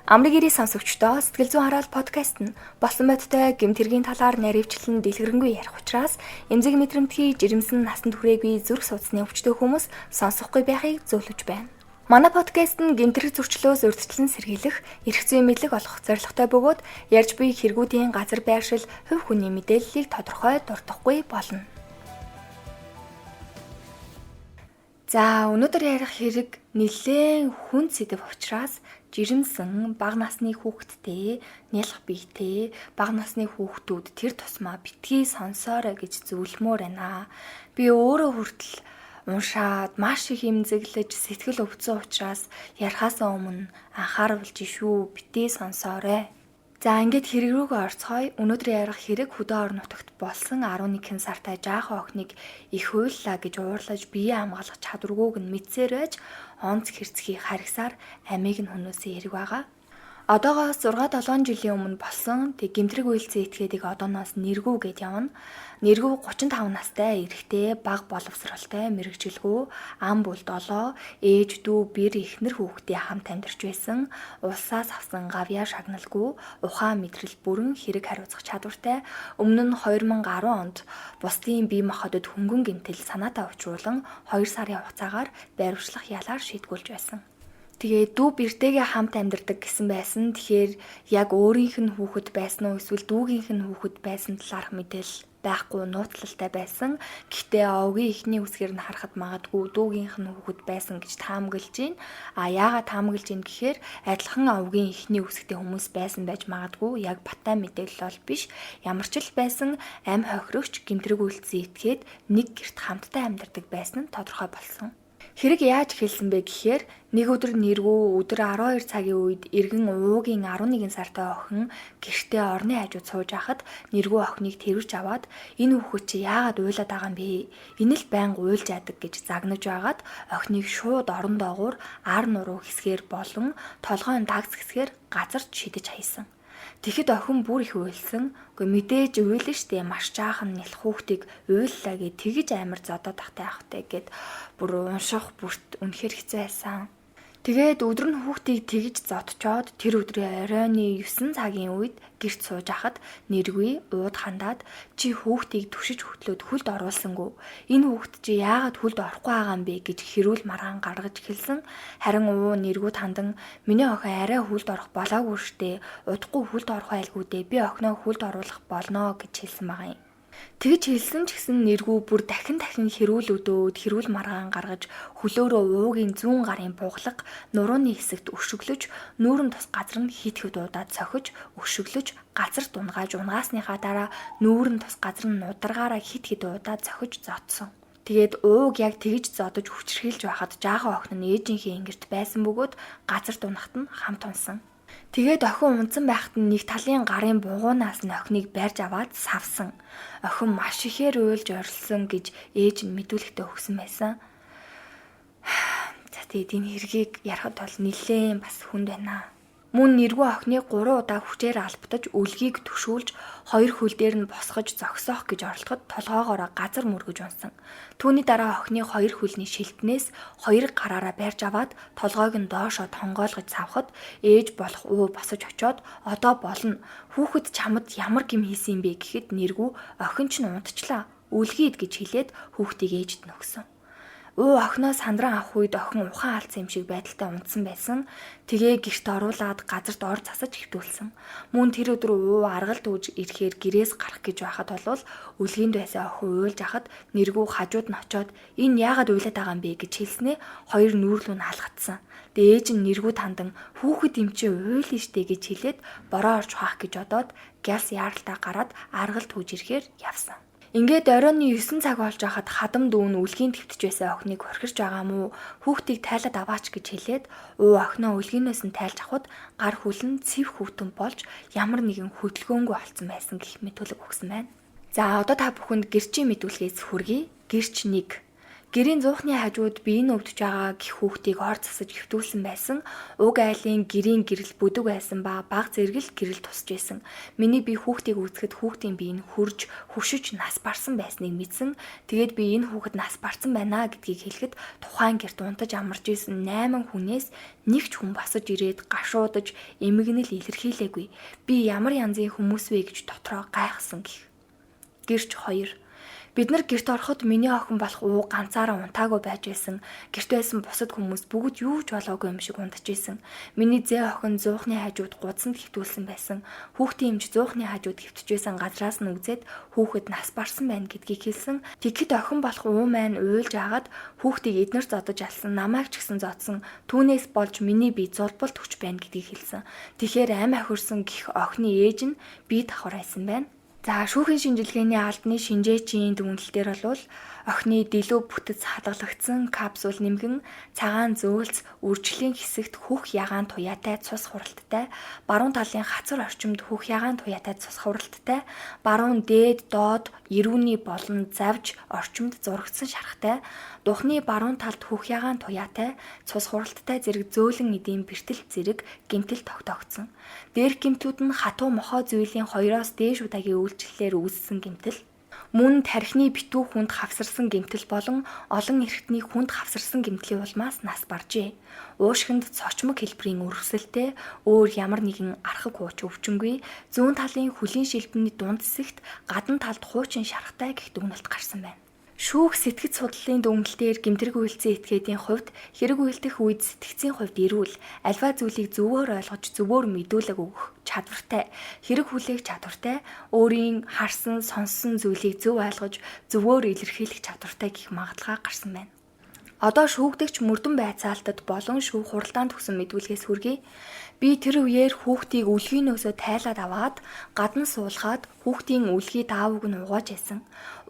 Амрыг ирээ сонсогчдоо Сэтгэл зүйн хараал подкаст нь болсон бодтой гэмт хэргийн талаар наривчлан дэлгэрэнгүй ярих учраас эмзэг мэдрэмтгий жирэмсэн насанд хүрээгүй зүрх судасны өвчтөе хүмүүс сонсохгүй байхыг зөвлөж байна. Манай подкаст нь гэмт хэрэг зөрчлөөс урьдчилан сэргийлэх, эрх зүйн мэдлэг олох зорилготой бөгөөд ярьж буй хэрэгүүдийн газар байршил, хувь хүний мэдээллийг тодорхой дурдахгүй болно. За өнөөдөр ярих хэрэг нэлээд хүнд сэдэв учраас жирэмсэн бага насны хүүхэдтэй нялх биетэй бага насны хүүхдүүд тэр тусмаа битгий сонсоорой гэж зөвлөмөр байна. Би өөрөө хүртэл уншаад маш их эмзэглэж сэтгэл өвдсөн учраас ярихаасаа өмнө анхааруулж шүү битгий сонсоорой. За ингээд хэрэг рүүгээ орцгоё. Өнөөдөр ярих хэрэг хөдөө орон нутагт болсон 11 сартай жаахан охиныг их хуйллаа гэж уурлаж бие хамгаалах чадваргүйг нь мэдсээр байж онц хэрцгий харгасаар амийг нь хөнөөсөн хэрэг байгаа. Одоогоос 6-7 жилийн өмнө болсон гэмтрэг үйлцэн этгээдийг одооноос нэргүү гэд явна. Нэргүү 35 настай эрэгтэй бага боловсролтой мэрэгжилгүй ам бул 7 ээж дүү бэр эхнэр хүүхдээ хамт амьдарч байсан. Улсаас авсан гавьяа шагналгүй ухаан мэдрэл бүрэн хэрэг хариуцах чадвартай. Өмнө нь 2010 онд бусдын бие махбодод хөнгөн гэмтэл санаатаа учруулан 2 сарын хугацаагаар байрвчлах ялаар шийдгүүлж байсан. Тэгээ дүү бэртэйгээ хамт амьдардаг гэсэн байсан. Тэгэхээр яг өөрийнх нь хүүхэд байсан уу эсвэл дүүгийнх нь хүүхэд байсан талаарх мэдээлэл байхгүй нууцлалтай байсан. Гэхдээ овгийн эхний үсгээр нь харахад магадгүй дүүгийнх нь хүүхэд байсан гэж таамаглаж байна. Яагаад таамаглаж байна гэхээр адилхан овгийн эхний үсгтэй хүмүүс байсан байж магадгүй. Яг баттай мэдээлэл бол биш. Ямар ч л байсан амь хохирогч гэмтрэг үйлцэн этгээд нэг гэрт хамтдаа амьдардаг байсан нь тодорхой болсон. Хэрэг яаж эхэлсэн бэ гэхээр нэг өдөр нэргүү өдөр 12 цагийн үед эргэн уугийн 11 сартай охин гэртээ орны хажууд сууж байхад нэргүү охиныг тэрвэрж аваад энэ хүүхэд чи яагаад уйлаад байгаа юм бэ? Энэ л байнга уйлж яадаг гэж загнаж байгаад охиныг шууд орон доогуур ар нуруу хэсгээр болон толгойн дагц хэсгээр газарт шидэж хаясан. Тэгэхэд охин бүр их уйлсан. Мэдээж уйлна штэ маш жаахан нэлх хүүхдийг уйллаа гэж тэгж амар зодоод тахтай явахтай гэд бүр унших бүрт үнэхэр хэцүү байсан. Тэгээд өдөр нь хүүхдийг тэгж зодчоод тэр өдрийн оройны 9 цагийн үед гэрт сууж хахад нэргүй ууд хандаад чи хүүхдийг түшиж хөтлөөд хүлд оруулсангүй. Энэ хүүхд чи яагаад хүлд орохгүй байгаа юм бэ гэж хэрүүл маргаан гаргаж эхэлсэн. Харин нэргүй тандан миний охин арай хүлд орох болоогүй штэ. Удахгүй хүлд орох айлгүй дээ. Би охиноо хүлд оруулах болно гэж хэлсэн байгаа юм. Тэгж хэлсэн ч гэсэн нэргүй бүр дахин хэрүүл өдөөд хэрүүл маргаан гаргаж хөлөөрөө уугийн зүүн гарын буглаг нурууны хэсэгт өшөглөж нүүрэн тус газар нь хит удаад цохиж өшөглөж газар дунгааж унгасныхаа дараа нүүрэн тус газар нь нударгаараа хит удаад цохиж зодсон. Тэгээд ууг яг тэгж зодож хүчрхийлж байхад жаахан охин нь ээжийнхээ ингэрт байсан бөгөөд газар дунахт нь хамт унсан. Тэгээд охин унтсан байхад нь нэг талын гарын бугуунаас нь охиныг барьж аваад савсан. Охин маш ихээр уйлж орилсон гэж ээж нь мэдүүлэгтээ өгсөн байсан. За тэгээд энэ хэргийг ярахад бол нэлээд бас хүнд байна. Мөн нэргүй охиныг 3 удаа хүчээр албатаж үлгийг төшүүлж 2 хөл дээр нь босгож зогсоох гэж оролдоход толгоогоороо газар мөргөж унсан. Түүний дараа охины 2 хөлний шилтнээс 2 гараараа барьж аваад толгойг нь доошоо тонгоолгож савхад ээж болох уу босож очоод одоо болно. Хүүхэд чамд ямар гим хийсэн бэ гэхэд нэргүй охин ч унтчлаа. Үлгийд гэж хэлээд хүүхдийг ээжд нь өгсөн. Уу охиноо сандран авах үед охин ухаан алдсан юм шиг байдалтай унтсан байсан. Тэгээ гэрт оруулаад газарт ор засаж хэвтүүлсэн. Мөн тэр өдөр уу аргалт үүж ирэхээр гэрээс гарах гэж байхад болвол үлгийнд байсан охин уйлж хахад нэргүй хажууд нь очоод энэ яагаад уйлаад байгаа юм бэ гэж хэлснээ хоёр нүүрлүү нь халгацсан. Тэгээ ээж нь нэргүй тандан хүүхэд юм чи уйлна штэ гэж хэлээд бороо орж хаах гэж одоод гялс яаралтаа гараад аргалт үүж ирэхээр явсан. Ингээд оройны 9 цаг болж байхад хадам дүүн үлгийн твтж байсан охиныг хорхирч байгаа мó хүүхдийг тайлаад аваач гэж хэлээд уу охиноо үлгийнээс нь тайлж авахд гар хүлэн цэв хүүтэн болж ямар нэгэн хөдөлгөөнгүй болсон байсан гэх мэт төлөв өгсөн байна. За одоо та бүхэнд гэрчийн мэдүүлгээс хүргэе. Гэрч 1. Гэрийн зуухны хажууд биеийн өвдөж байгаа гэх хүүхдийг ор засаж хэвтүүлсэн байсан. Уг айлын гэрийн гэрэл бүдэг байсан ба баг зэрэгэл гэрэл тусж байсан. Миний би хүүхдийг үзэхэд хүүхдийн бие нь хурж, хөшөж нас барсан байсныг мэдсэн. Тэгээд би энэ хүүхэд нас барсан байна гэдгийг хэлэхэд тухайн гэрт унтаж амарч исэн 8 хүнээс нэг ч хүн босож ирээд гашуудаж эмгэнэл илэрхийлээгүй. Би ямар янзын хүмүүс вэ гэж дотроо гайхсан гэх. Гэрч 2. Бид нар гэрт ороход миний охин болох уу ганцаараа унтаагүй байж байсан. Гэрт байсан бусад хүмүүс бүгд юу ч болоогүй юм шиг унтаж байсан. Миний зээ охин зуухны хажууд гудсанд хэвтүүлсэн байсан. Хүүхдийн эмч зуухны хажууд хэвтэж байсан газраас нь үзээд хүүхэд нас барсан байна гэдгийг хэлсэн. Тэгэхэд охин болох уу маань уйлж агаад хүүхдийг эднэр зодож алсан, намайг ч гэсэн зодсон. Түүнээс болж миний бие золболт хүч байна гэдгийг хэлсэн. Тэгэхээр ам ахирсан гих охины ээж нь бие давхар байсан байна. За шүүхийн шинжилгээний албаны шинжээчийн дүгнэлтээр бол охины дэлүү бүтэц хадгалагдсан капсул нэмгэн цагаан зөөлц үржлийн хэсэгт хөх ягаан туяатай цус хуралттай баруун талын хацар орчимд хөх ягаан туяатай цус хуралттай баруун дээд доод эрүүний болон завж орчимд зурагдсан шаргатай духны баруун талд хөх ягаан туяатай цус хуралттай зэрэг зөөлөн эдийн бэртэл зэрэг гэмтэл тогтоогдсон. Дээрх гэмтүүд нь хатуу мохоо зүйлийн 2-оос дээш удаагийн үйлчлэлээр үүссэн гэмтэл мөн тархины битүү хүнд хавсарсан гэмтэл болон олон эрхтний хүнд хавсарсан гэмтлийн улмаас нас баржээ. Уушгинд цочмог хэлбэрийн өрөвсөлтэй өөр ямар нэгэн архаг хууч өвчнгүй зүүн талын хөлийн шилбэний дунд хэсэгт гадна талд хуучин шаргатай гэх дүгнэлт гарсан байна. Шүүх сэтгэц судлалын дүгнэлтээр гэмтрэг үйлцэн этгээдийн хувьд хэрэг үйлдэх үед сэтгцийн хувьд эрүүл альва зүйлийг зөвөр ойлгож зөвөр мэдүүлэг өгөх чадвартай хэрэг хүлээх чадвартай өөрийн харсан сонссон зүйлийг зөв ойлгож зөвөр илэрхийлэх чадвартай гэх магадлал гарсан байна. Одоо шүүгдэгч мөрдөн байцаалтад болон шүүх хуралдаанд өгсөн мэдүүлгээс хүргэе. Би тэр үеэр хүүхдийг үлгийнөөсөө тайлаад аваад гадна суулгаад хүүхдийн үлгий даавууг нь угааж байсан.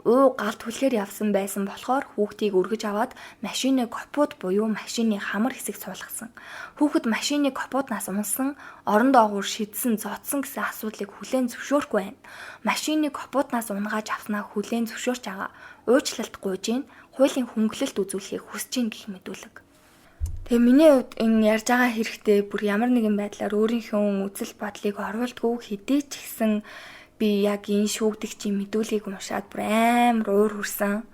Уу галт хүлхээр явсан байсан болохоор хүүхдийг өргөж аваад машины капот буюу машины хамар хэсэг суулгасан. Хүүхэд машины капотнаас унсан, орон доогуур шидсэн, зодсон гэсэн асуудлыг хүлээн зөвшөөрөхгүй байна. Машины капотнаас унгааж авснаа хүлээн зөвшөөрч байгаа. Уучлалт гуйж гин, хуулийн хөнгөлөлт үзүүлэхийг хүсэж гин гэх мэдүүлэг. Тэгээ миний хувьд энэ ярьж байгаа хэрэгтэй бүр ямар нэгэн байдлаар өөрийнхөө үзэл бодлыг оруулдгүй хэдий ч гэсэн би яг энэ шүүгдэгчийн мэдүүлгийг уншаад бүр амар уур хүрсэн.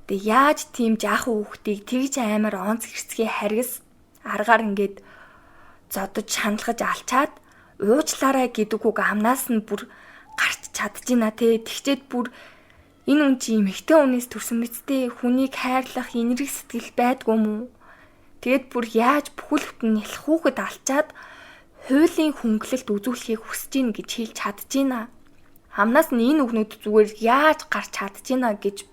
Тэгээ яаж тийм жаахан хүүхдийг тэгж амар онц хэрцгий харгас аргаар ингээд зодож шаналгаж алчаад уучлаарай гэдэг үг амнаас нь бүр гарч чадчихна те. Тэгчээд бүр энэ хүн чи эмэгтэй хүнээс төрсөн мэт хүнийг хайрлах энэрэг сэтгэл байдгүй мүү? Тэгэд бүр яаж бүхэл бүтэн нялх хүүхэд алчаад хуулийн хөнгөлөлт үзүүлэхийг хүсэж гин гэж хэлж чадчихна. Хамнаас нь энэ үгнүүд зүгээр яаж гарч чадчихна гэж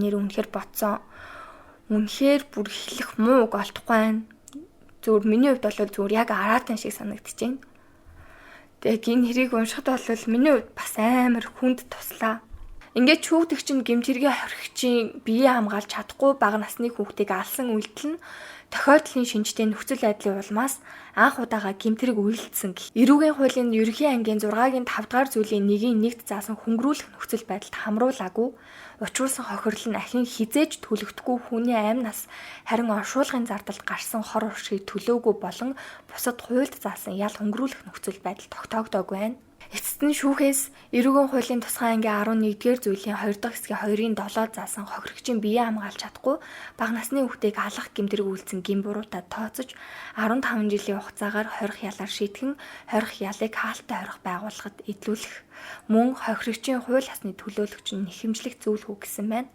нэр үнэхээр бодсон. Үнэхээр бүр хэлэх муу үг олдохгүй байна. Зүгээр миний хувьд бол зүгээр яг араатан шиг санагдчихээн. Тэг энэ хэрийг уншихад бол миний хувьд бас амар хүнд туслаа. Ингээд шүүгдэгч нь гэмтэргийн хоригчийн биеэ хамгаалж чадахгүй бага насны хүүхдийг алсан үйлдэл нь тохиолдлын шинжтэй нөхцөл байдлын улмаас анх удаага гэмтрэг үйлдсэн гэх. Эрүүгийн хуулийн ерөнхий ангийн 6-гийн 5 дугаар зүйлийн 1-ийн 1-т заасан хөнгөрүүлэх нөхцөл байдалд хамруулаагүй учруулсан хохирол нь ахин хизээж төлөгдөхгүй хүний амь нас харин оршуулгын зардалд гарсан хор уршиг төлөөгүй болон бусад хуульд заасан ял хөнгөрүүлэх нөхцөл байдал тогтоогдоогүй байна. Эцэст нь шүүхээс эрүүгийн хуулийн тусгай ангийн 11-р зүйлийн 2 дахь хэсгийн 2-ын 7-д заасан хохирогчийн биеэ хамгаалж чадахгүй бага насны хүүхдийг алах гэмтрэг үйлдсэн гин буруудад тооцож 15 жилийн хугацаагаар хорих ялаар шийтгэн хорих ялыг хаалттай хорих байгууллагад эдлүүлэх мөн хохирогчийн хууль ёсны төлөөлөгч нь нэхэмжлэх зөвлөх үг гэсэн байна.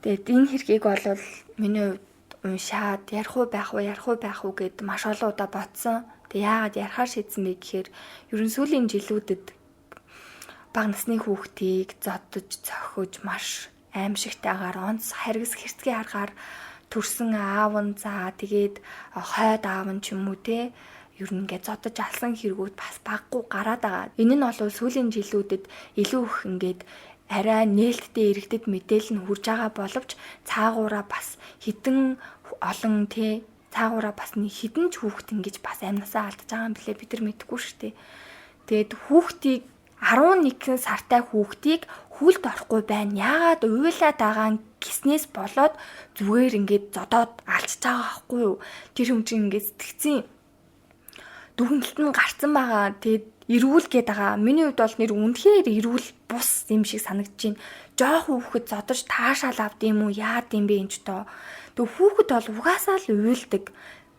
Тэгээд энэ хэргийг бол миний хувьд уншаад ярих уу байх уу гэд маш олон удаа бодсон. Тэг яагаад ярахаар шийдсэн бэ гэхээр ерөн сүүлийн жилүүдэд бага насны хүүхдийг зодож цохиж маш аимшигтайгаар онц харгас хэрцгий аргаар төрсэн аав нь за тэгээд хойд аав нь ч юм уу те ер нь ингээд зодож алсан хэрэгүүд бас баггүй гараад байгаа. Энэ нь бол сүүлийн жилүүдэд илүү их ингээд арай нээлттэй иргэдэд мэдээлэл нь хүрж байгаа боловч цаагаараа бас хідэн олон те цаагаараа бас нэг хідэн ч хүүхэд ингэж бас амнасаа алдаж байгаа юм блэ бид нар мэдэхгүй шүү дээ. Тэгэд хүүхдийг 11 сартай хүүхдийг хүлд орохгүй байна. Яагаад уйлаад байгаа гиснээс болоод зүгээр ингээд зодоод алчж байгаа байхгүй юу? Тэр хүн чинь ингээд сэтгцэн дүгнэлт нь гарцсан байгаа. Тэгээд эрүүл гээд байгаа. Миний хувьд бол нэр үнэхээр эрүүл бус юм шиг санагдаж байна. Жоох хүүхэд зодож таашаал авд юм уу? Яад юм бэ энэ ч тоо. Тэг хүүхэд бол угаасаа л уйлдаг.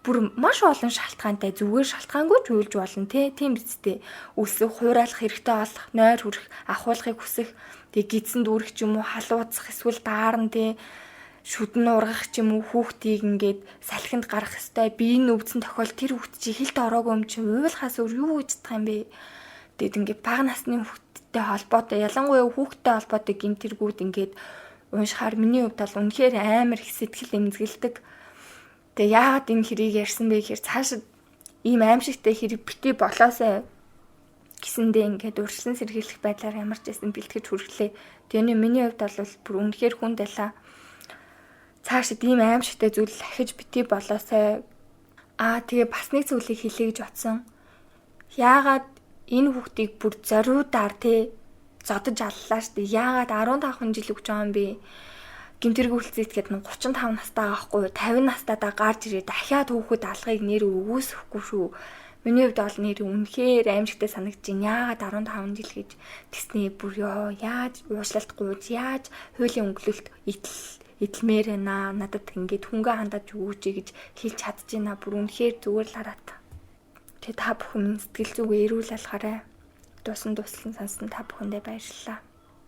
Бүр маш олон шалтгаантай зүгээр шалтгаангүй ч уйлж болно тийм биз дээ. Өсөх, хуурайлах хэрэгтэй болох, нойр хүрэх, ахуулахыг хүсэх, тэг гидсэн дүүрэх ч юм уу, халууцах, эсвэл даарн шүдэн ургах ч юм уу хүүхдийг ингээд салхинд гарах хэвээр биеийн өвдсөн тохиол тэр хүүхд чи хилд ороогүй юм чи уйлахаас өөр юу гэж чадах юм бэ? Тэгэд ингээд бага насны хүүхдтэй холбоотой ялангуяа хүүхдтэй холбоотой гэмтэргүүд ингээд уншихаар миний хувьд бол үнэхээр амар их сэтгэл эмзэгэлдэг. Тэгээ яагаад энэ хэрийг ярьсан бэ гэхээр цаашид ийм аимшигтай хэрэг бити болоосай гэсэндээ ингээд урьдчилан сэргийлэх байдлаар ямар ч байсан бэлтгэж хүргэлээ. Тэгээ миний хувьд бол бүр үнэхээр хүнд байлаа. Цаашид ийм аимшигтай зүйл ахиж бити болоосай. Тэгээ бас нэг зүйлийг хэлье гэж бодсон. Яагаад энэ хүүхдийг бүр зориудаар зодож аллаа штэ. Яагаад 15 жил өгч байгаа юм бэ? Гэмтэрэг үйлцэтгэхэд 35 настай байхгүй 50 настайдаа гарч ирээ дахиад хүүхэд алгыг нэр өгөөсөхгүй шүү. Миний хувьд бол нэр үнэхээр аимшигтай санагдаж байна. Яагаад 15 жил гэж тэгснээ бүр яаж уушлалт гуйж яаж хуулийн өнгөлөлт идэлмээр байна. Надад ингээд хүнгээ хандаж өгөөч гэж хэлж чадчихна. Бүр үнэхээр зүгээр л хараад. Тэгээ та бүхэн сэтгэл зүгээ эрүүл алхаарай. Дуслан сонсон та бүхэндээ баярлалаа.